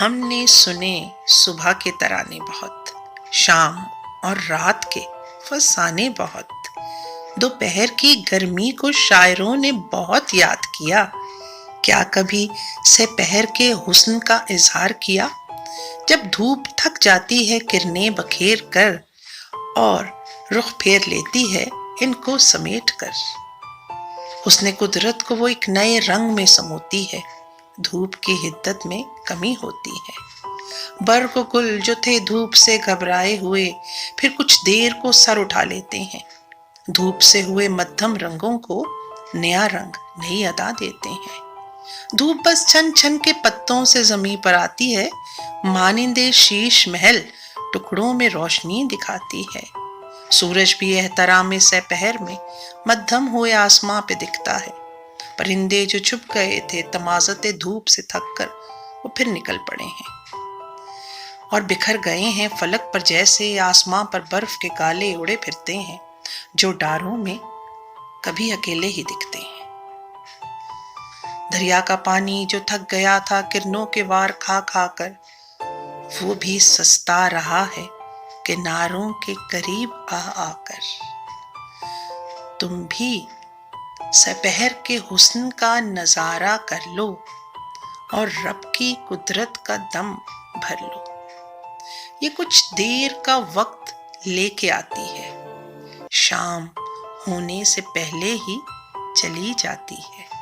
हमने सुने सुबह के तराने बहुत, शाम और रात के फसाने बहुत। दोपहर की गर्मी को शायरों ने बहुत याद किया। क्या कभी sepहर के हुस्न का इजहार किया? जब धूप थक जाती है किरणें बखेर कर और रुख फेर लेती है इनको समेट कर। हुस्न कुदरत को वो एक नए रंग में समोती है, धूप की हिद्दत में कमी होती है। बर्ग गुल जो थे धूप से घबराए हुए फिर कुछ देर को सर उठा लेते हैं। धूप से हुए मध्यम रंगों को नया रंग, नई अदा देते हैं। धूप बस छन छन के पत्तों से जमीन पर आती है, मानिंदे शीश महल टुकड़ों में रोशनी दिखाती है। सूरज भी एहतराम sepहर में मध्यम हुए आसमां पे दिखता है। परिंदे जो छुप गए थे तमाज़ते धूप से थक कर वो फिर निकल पड़े हैं और बिखर गए हैं फलक पर, जैसे आसमां पर बर्फ के काले उड़े फिरते हैं जो डारों में कभी अकेले ही दिखते हैं। दरिया का पानी जो थक गया था किरणों के वार खा खा कर, वो भी सस्ता रहा है किनारों के करीब आ आकर। तुम भी sepहर के हुस्न का नजारा कर लो और रब की कुदरत का दम भर लो। ये कुछ देर का वक्त लेके आती है, शाम होने से पहले ही चली जाती है।